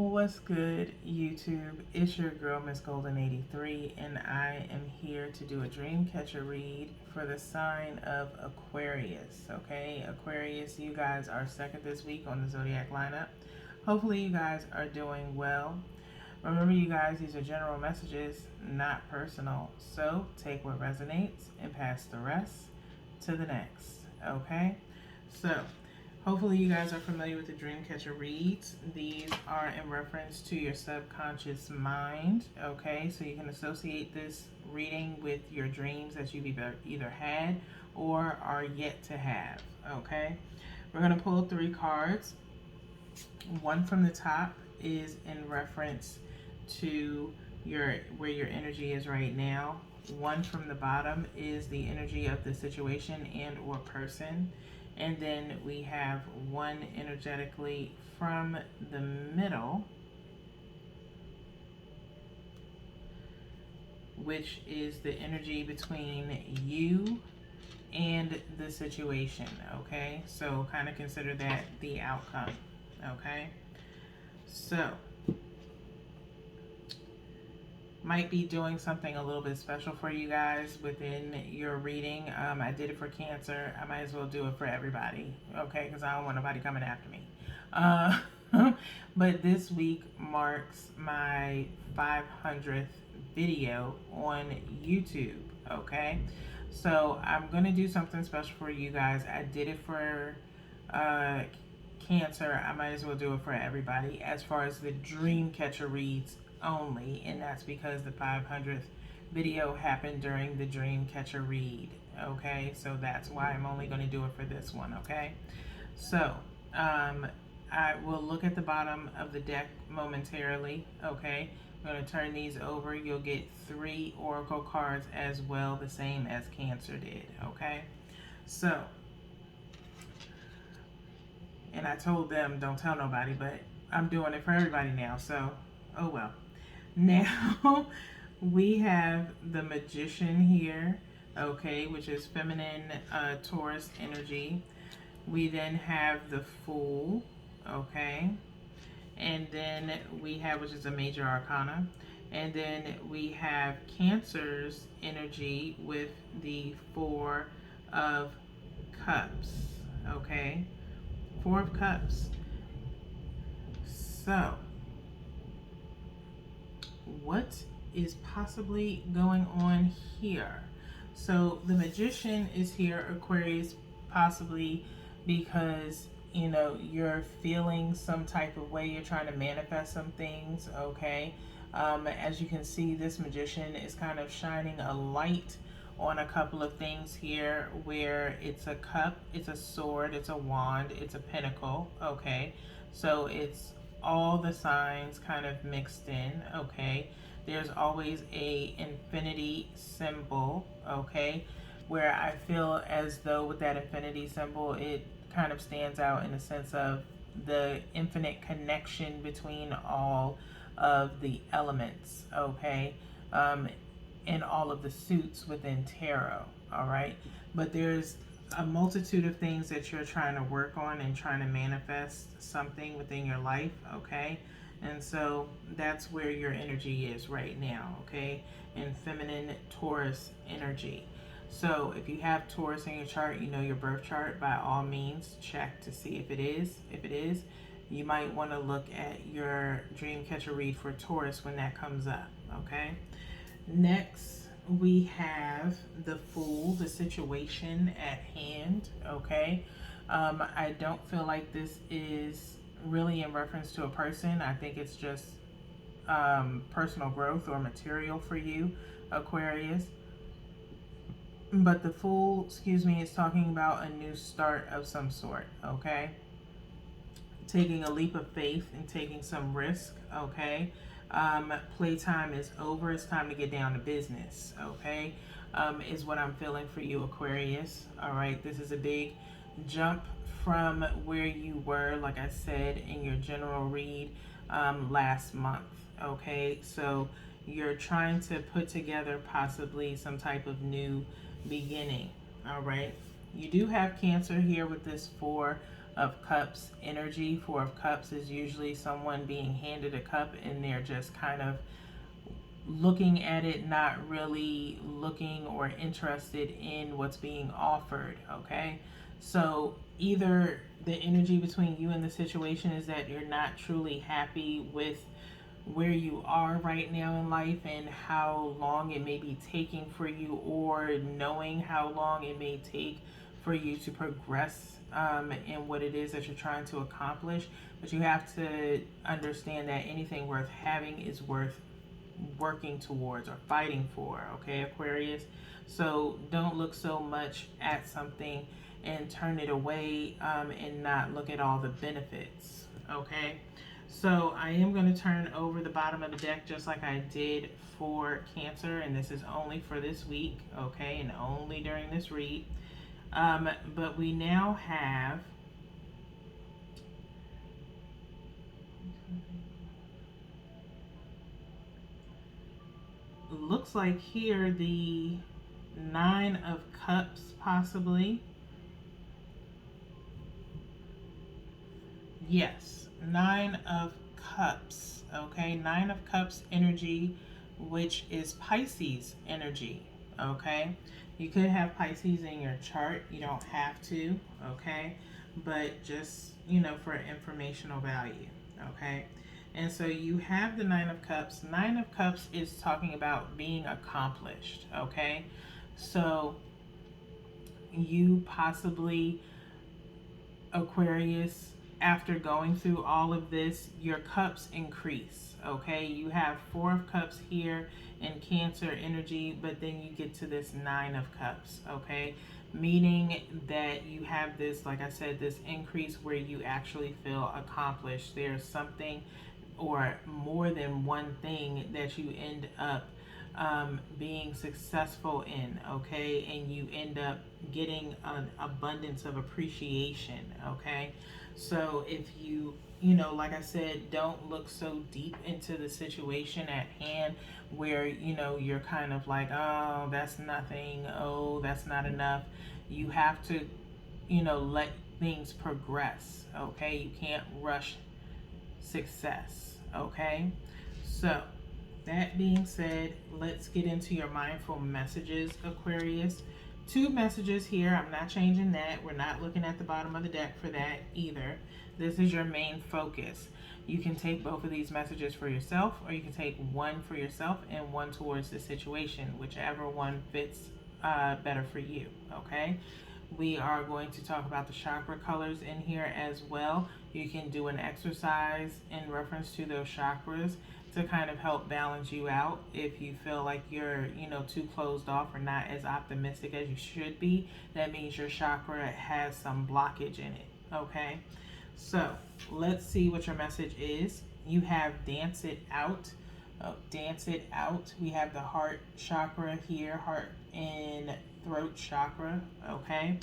What's good, YouTube? It's your girl, Miss Golden 83, and I am here to do a dream catcher read for the sign of Aquarius. Okay, Aquarius, you guys are second this week on the zodiac lineup. Hopefully, you guys are doing well. Remember, you guys, these are general messages, not personal. So take what resonates and pass the rest to the next. Okay, so hopefully you guys are familiar with the Dreamcatcher reads. These are in reference to your subconscious mind, okay? So you can associate this reading with your dreams that you've either had or are yet to have, okay? We're going to pull 3 cards. One from the top is in reference to where your energy is right now. One from the bottom is the energy of the situation and or person. And then we have one energetically from the middle, which is the energy between you and the situation, okay? So kind of consider that the outcome, okay? So might be doing something a little bit special for you guys within your reading. I did it for Cancer. I might as well do it for everybody, okay? Because I don't want nobody coming after me. But this week marks my 500th video on YouTube, okay? So I'm going to do something special for you guys. I did it for Cancer. I might as well do it for everybody as far as the dream catcher reads only, and that's because the 500th video happened during the dream catcher read, okay? So that's why I'm only going to do it for this one, okay? So I will look at the bottom of the deck momentarily, okay? I'm going to turn these over. You'll get 3 oracle cards as well, the same as Cancer did, okay? So, and I told them don't tell nobody, but I'm doing it for everybody now, so oh well. Now we have the Magician here, okay, which is feminine Taurus energy. We then have the Fool, okay, and then we have, which is a major arcana, and then we have Cancer's energy with the 4 of Cups, okay, 4 of Cups. So what is possibly going on here? So the Magician is here, Aquarius, possibly because you're feeling some type of way, you're trying to manifest some things, okay? As you can see, this Magician is kind of shining a light on a couple of things here, where it's a cup, it's a sword, it's a wand, it's a pentacle, okay? So it's all the signs kind of mixed in, okay? There's always a infinity symbol, okay? Where I feel as though with that infinity symbol, it kind of stands out in the sense of the infinite connection between all of the elements, okay? And all of the suits within tarot, all right? But there's a multitude of things that you're trying to work on and trying to manifest something within your life, okay? And so that's where your energy is right now, okay? In feminine Taurus energy. So if you have Taurus in your chart, your birth chart, by all means check to see if it is. If it is, you might want to look at your dream catcher read for Taurus when that comes up, okay? Next, we have the Fool, the situation at hand, okay? I don't feel like this is really in reference to a person. I think it's just personal growth or material for you, Aquarius. But the Fool, is talking about a new start of some sort, okay? Taking a leap of faith and taking some risk, okay? Playtime is over. It's time to get down to business, okay? Is what I'm feeling for you, Aquarius. All right, this is a big jump from where you were, like I said, in your general read last month, okay? So you're trying to put together possibly some type of new beginning, all right? You do have Cancer here with this 4 of Cups energy. Four of Cups is usually someone being handed a cup and they're just kind of looking at it, not really looking or interested in what's being offered. Okay, so either the energy between you and the situation is that you're not truly happy with where you are right now in life and how long it may be taking for you, or knowing how long it may take for you to progress in what it is that you're trying to accomplish. But you have to understand that anything worth having is worth working towards or fighting for, okay, Aquarius? So don't look so much at something and turn it away and not look at all the benefits, okay? So I am going to turn over the bottom of the deck just like I did for Cancer, and this is only for this week, okay, and only during this read. But we now have looks like here the Nine of Cups, possibly. Yes, Nine of Cups. Okay, Nine of Cups energy, which is Pisces energy. Okay, you could have Pisces in your chart. You don't have to. Okay, but just, for informational value. Okay, and so you have the Nine of Cups. Nine of Cups is talking about being accomplished. Okay, so you possibly, Aquarius, after going through all of this, your cups increase. Okay, you have Four of Cups here in Cancer energy, but then you get to this Nine of Cups. Okay, meaning that you have this, like I said, this increase where you actually feel accomplished. There's something or more than one thing that you end up being successful in, okay, and you end up getting an abundance of appreciation, okay. So if you, like I said, don't look so deep into the situation at hand where, you're kind of like, oh, that's nothing, oh, that's not enough. You have to, let things progress, okay. You can't rush success, okay. So that being said, let's get into your mindful messages, Aquarius. Two messages here. I'm not changing that. We're not looking at the bottom of the deck for that either. This is your main focus. You can take both of these messages for yourself, or you can take one for yourself and one towards the situation, whichever one fits better for you, okay? We are going to talk about the chakra colors in here as well. You can do an exercise in reference to those chakras to kind of help balance you out if you feel like you're, too closed off or not as optimistic as you should be. That means your chakra has some blockage in it, okay? So let's see what your message is. You have Dance It Out. Oh, Dance It Out. We have the heart chakra here, heart and throat chakra, okay?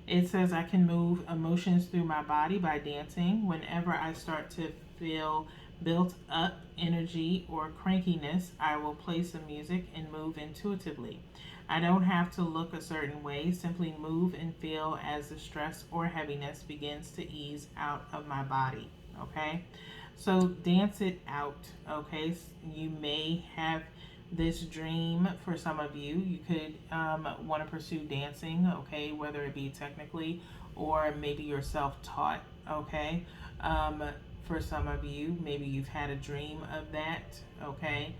It says, I can move emotions through my body by dancing. Whenever I start to feel built up energy or crankiness, I will play some music and move intuitively. I don't have to look a certain way, simply move and feel as the stress or heaviness begins to ease out of my body, okay? So dance it out, okay? You may have this dream for some of you. You could want to pursue dancing, okay, whether it be technically or maybe you're self-taught, okay. For some of you, maybe you've had a dream of that, okay.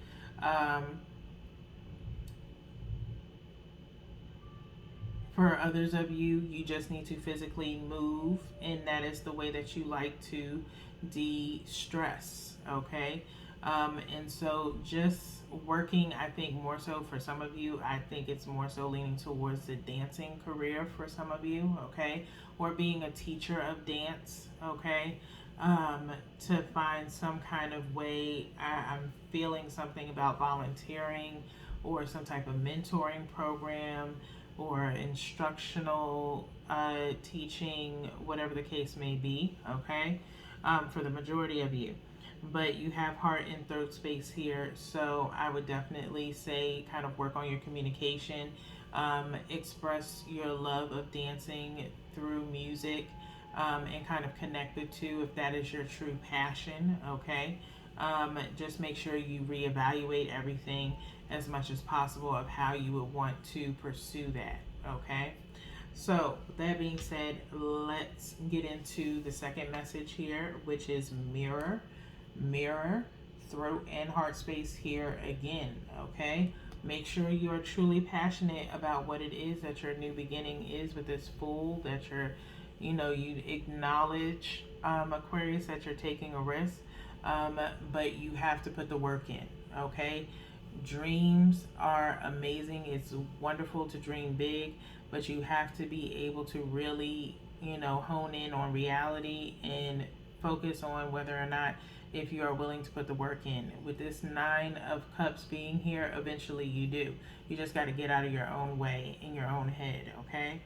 For others of you, you just need to physically move, and that is the way that you like to de-stress, okay. And so just working, I think more so for some of you, I think it's more so leaning towards the dancing career for some of you, okay, or being a teacher of dance, okay, to find some kind of way. I'm feeling something about volunteering or some type of mentoring program or instructional teaching, whatever the case may be, okay, for the majority of you. But you have heart and throat space here, so I would definitely say kind of work on your communication, express your love of dancing through music, and kind of connect the two if that is your true passion, okay? Just make sure you reevaluate everything as much as possible of how you would want to pursue that, okay? So, with that being said, let's get into the second message here, which is mirror, mirror, throat and heart space here again, okay? Make sure you are truly passionate about what it is that your new beginning is with this Fool, that you acknowledge, Aquarius, that you're taking a risk, but you have to put the work in, okay? Dreams are amazing. It's wonderful to dream big, but you have to be able to really, hone in on reality and focus on whether or not if you are willing to put the work in. With this Nine of Cups being here, eventually you do. You just got to get out of your own way in your own head, okay?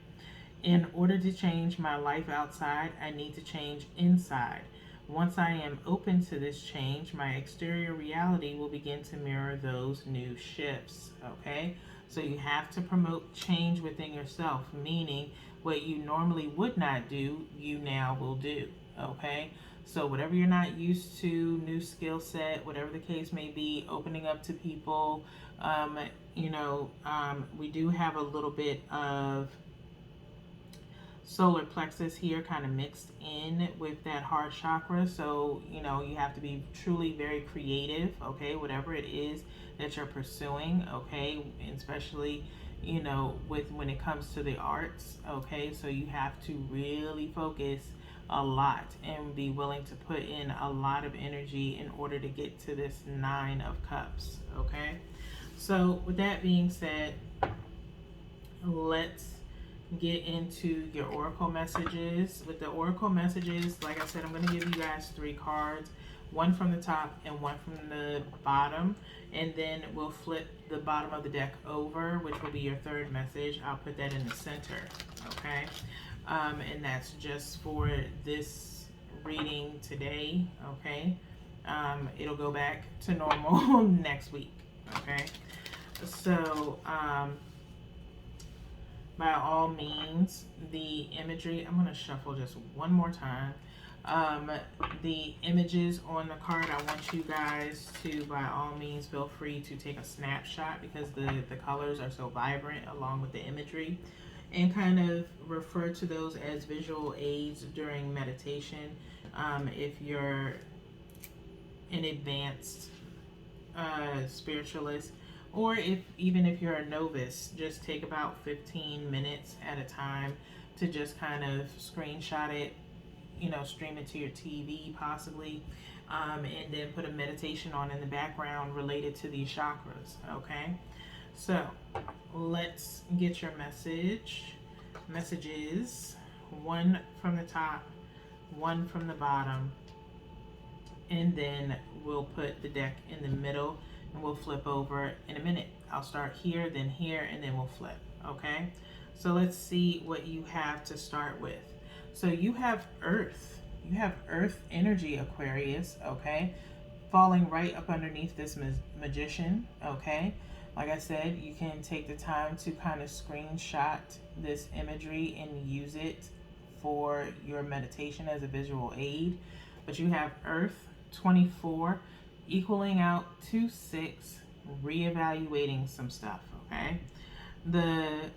In order to change my life outside, I need to change inside. Once I am open to this change, my exterior reality will begin to mirror those new shifts, okay? So you have to promote change within yourself, meaning what you normally would not do, you now will do, okay? So whatever you're not used to, new skill set, whatever the case may be, opening up to people, we do have a little bit of solar plexus here kind of mixed in with that heart chakra. So, you have to be truly very creative, okay, whatever it is that you're pursuing, okay, and especially, with when it comes to the arts, okay, so you have to really focus a lot and be willing to put in a lot of energy in order to get to this Nine of Cups, okay? So with that being said, let's get into your oracle messages. With the oracle messages, like I said, I'm going to give you guys 3 cards, one from the top and one from the bottom, and then we'll flip the bottom of the deck over, which will be your third message. I'll put that in the center, okay? And that's just for this reading today, okay? It'll go back to normal next week, okay? So, by all means, the imagery, I'm going to shuffle just one more time. The images on the card, I want you guys to, by all means, feel free to take a snapshot because the colors are so vibrant along with the imagery, and kind of refer to those as visual aids during meditation. If you're an advanced spiritualist, or even if you're a novice, just take about 15 minutes at a time to just kind of screenshot it, stream it to your TV possibly, and then put a meditation on in the background related to these chakras, okay? So let's get your messages, one from the top, one from the bottom, and then we'll put the deck in the middle and we'll flip over in a minute. I'll start here, and then we'll flip, okay? So let's see what you have to start with. So you have Earth. You have Earth energy, Aquarius, okay? Falling right up underneath this Magician, okay? Like I said, you can take the time to kind of screenshot this imagery and use it for your meditation as a visual aid. But you have Earth 24 equaling out to 6, reevaluating some stuff, okay? The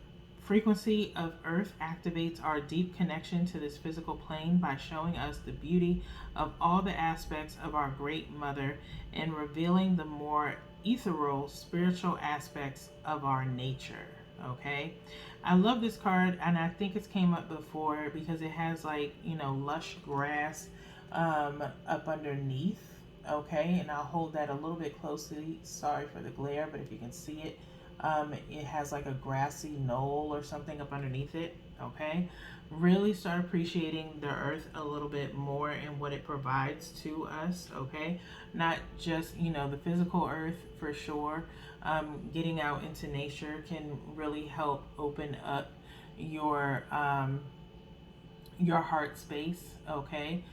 frequency of Earth activates our deep connection to this physical plane by showing us the beauty of all the aspects of our Great Mother and revealing the more ethereal spiritual aspects of our nature, okay? I love this card, and I think it's came up before because it has lush grass up underneath, okay? And I'll hold that a little bit closely. Sorry for the glare, but if you can see it, it has like a grassy knoll or something up underneath it, okay? Really start appreciating the earth a little bit more and what it provides to us, okay? Not just, the physical earth for sure. Getting out into nature can really help open up your heart space, okay?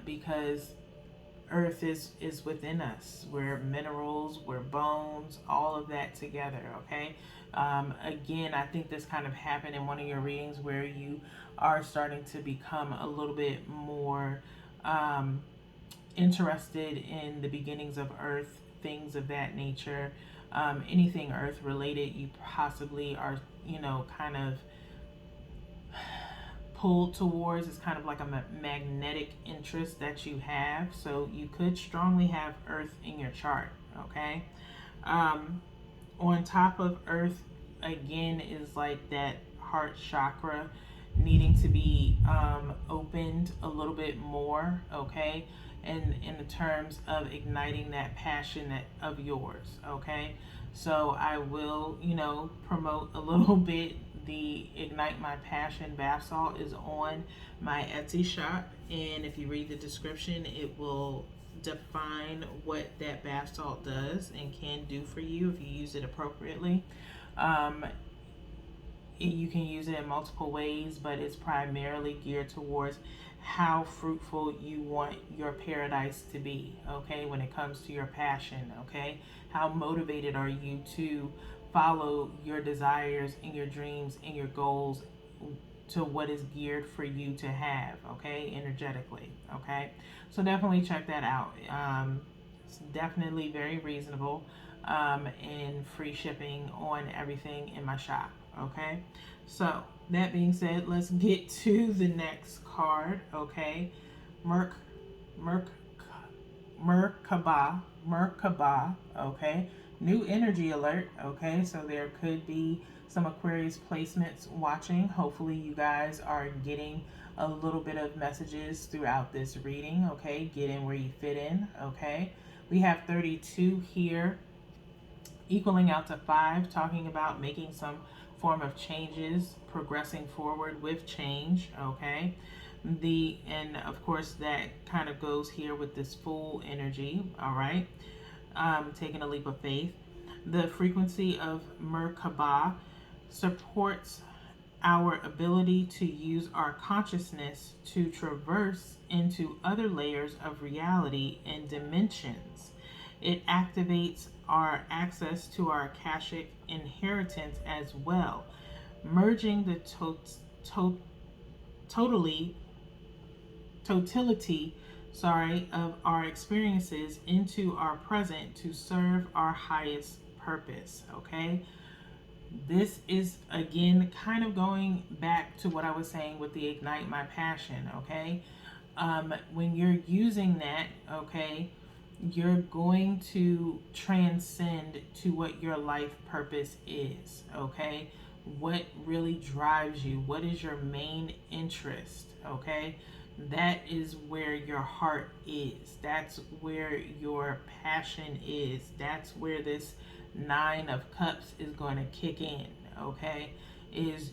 Because earth is within us. We're minerals, we're bones, all of that together. Okay. Again, I think this kind of happened in one of your readings where you are starting to become a little bit more interested in the beginnings of earth, things of that nature. Anything earth related, you possibly are, kind of pulled towards. Is kind of like a magnetic interest that you have. So you could strongly have earth in your chart. Okay. um, on top of earth, again, is like that heart chakra needing to be opened a little bit more. Okay. And in the terms of igniting that passion of yours. Okay. So I will, promote a little bit. The Ignite My Passion bath salt is on my Etsy shop, and if you read the description, it will define what that bath salt does and can do for you if you use it appropriately. Um, you can use it in multiple ways, but it's primarily geared towards how fruitful you want your paradise to be, okay, when it comes to your passion, okay? How motivated are you to follow your desires and your dreams and your goals to what is geared for you to have, okay, energetically, okay? So definitely check that out. It's definitely very reasonable, and free shipping on everything in my shop, okay? So that being said, let's get to the next card, okay? Merc, Merc, Merkaba, okay? New energy alert, okay? So there could be some Aquarius placements watching. Hopefully you guys are getting a little bit of messages throughout this reading, okay? Get in where you fit in, okay? We have 32 here, equaling out to 5, talking about making some form of changes, progressing forward with change, okay? And of course that kind of goes here with this full energy, all right? Taking a leap of faith. The frequency of Merkaba supports our ability to use our consciousness to traverse into other layers of reality and dimensions. It activates our access to our Akashic inheritance as well, merging the totally totality of our experiences into our present to serve our highest purpose. Okay, this is again kind of going back to what I was saying with the Ignite My Passion. Okay, when you're using that, okay, you're going to transcend to what your life purpose is. Okay, what really drives you, what is your main interest. Okay, that is where your heart is, that's where your passion is, that's where this 9 of Cups is going to kick in. Okay, is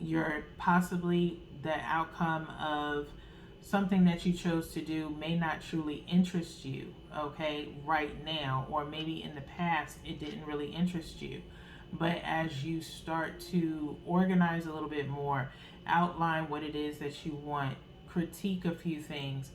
your possibly the outcome of something that you chose to do may not truly interest you, okay, right now, or maybe in the past it didn't really interest you. But as you start to organize a little bit more, outline what it is that you want, critique a few things,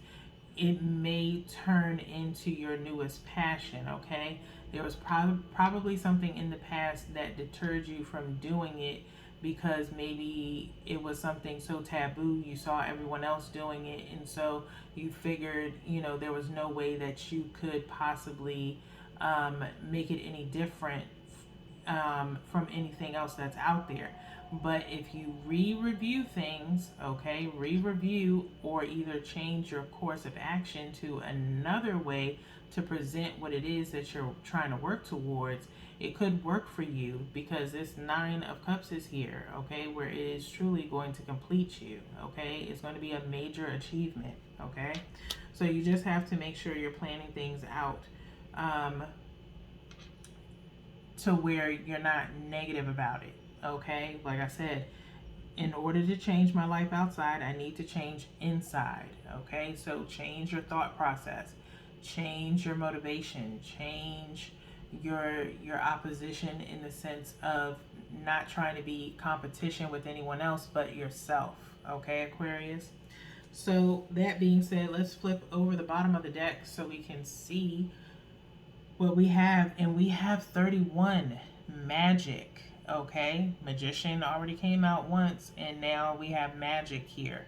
it may turn into your newest passion, okay? There was probably something in the past that deterred you from doing it because maybe it was something so taboo, you saw everyone else doing it, and so you figured, there was no way that you could possibly make it any different from anything else that's out there. But if you re-review things, okay, re-review or either change your course of action to another way to present what it is that you're trying to work towards, it could work for you because this 9 of Cups is here, okay, where it is truly going to complete you, okay? It's going to be a major achievement, okay? So you just have to make sure you're planning things out to where you're not negative about it, okay? Like I said, in order to change my life outside, I need to change inside, okay? So change your thought process, change your motivation, change your opposition in the sense of not trying to be competition with anyone else but yourself, okay, Aquarius? So that being said, let's flip over the bottom of the deck so we can see what we have. And we have 31 magic. Okay, magician already came out once, and now we have magic here.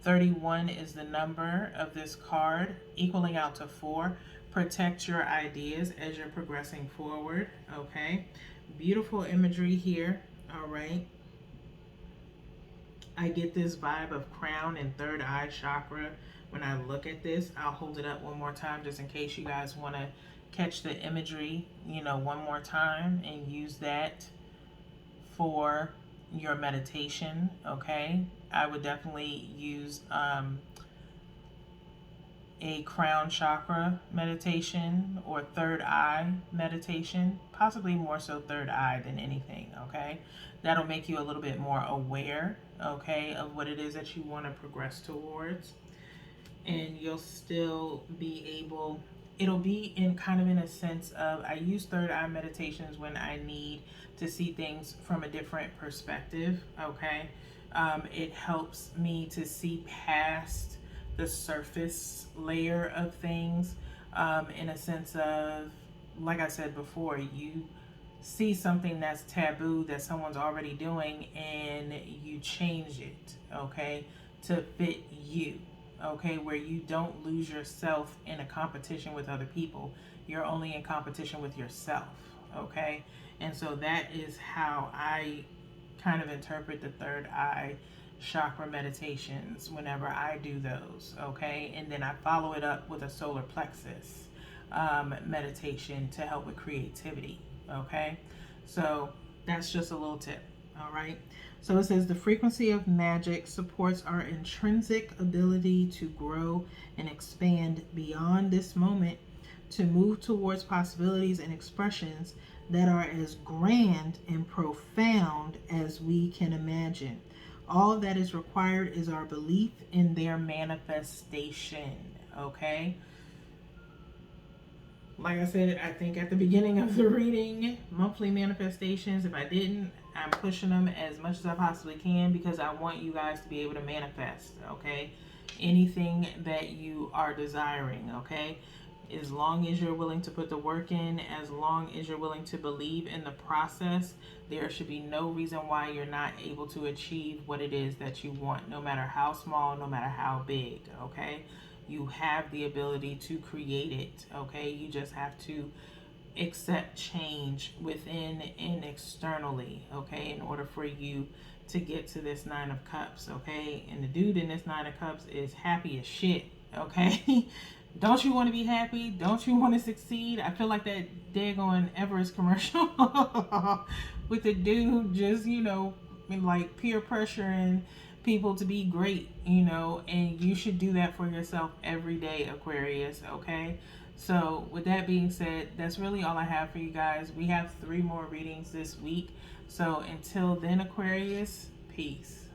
31 is the number of this card, equaling out to 4. Protect your ideas as you're progressing forward. Okay, beautiful imagery here. All right, I get this vibe of crown and third eye chakra when I look at this. I'll hold it up one more time just in case you guys want to catch the imagery, one more time and use that for your meditation. Okay, I would definitely use a crown chakra meditation or third eye meditation, possibly more so third eye than anything. Okay, that'll make you a little bit more aware, okay, of what it is that you want to progress towards. And you'll still be able, it'll be in kind of in a sense of, I use third eye meditations when I need to see things from a different perspective. Okay, it helps me to see past the surface layer of things, in a sense of, like I said before, you see something that's taboo that someone's already doing and you change it, okay, to fit you, okay, where you don't lose yourself in a competition with other people. You're only in competition with yourself, okay? And so that is how I kind of interpret the third eye chakra meditations whenever I do those, okay? And then I follow it up with a solar plexus meditation to help with creativity, okay? So that's just a little tip, all right? So it says the frequency of magic supports our intrinsic ability to grow and expand beyond this moment, to move towards possibilities and expressions that are as grand and profound as we can imagine. All that is required is our belief in their manifestation, okay? Like I said, I think at the beginning of the reading, monthly manifestations, if I didn't, I'm pushing them as much as I possibly can because I want you guys to be able to manifest, okay? Anything that you are desiring, okay? As long as you're willing to put the work in, as long as you're willing to believe in the process, there should be no reason why you're not able to achieve what it is that you want, no matter how small, no matter how big, okay? You have the ability to create it, okay? You just have to accept change within and externally, okay, in order for you to get to this Nine of Cups, okay? And the dude in this Nine of Cups is happy as shit, okay? Don't you want to be happy? Don't you want to succeed? I feel like that daggone Everest commercial with the dude just, like peer pressuring people to be great, and you should do that for yourself every day, Aquarius, okay? So with that being said, that's really all I have for you guys. We have 3 more readings this week. So until then, Aquarius, peace.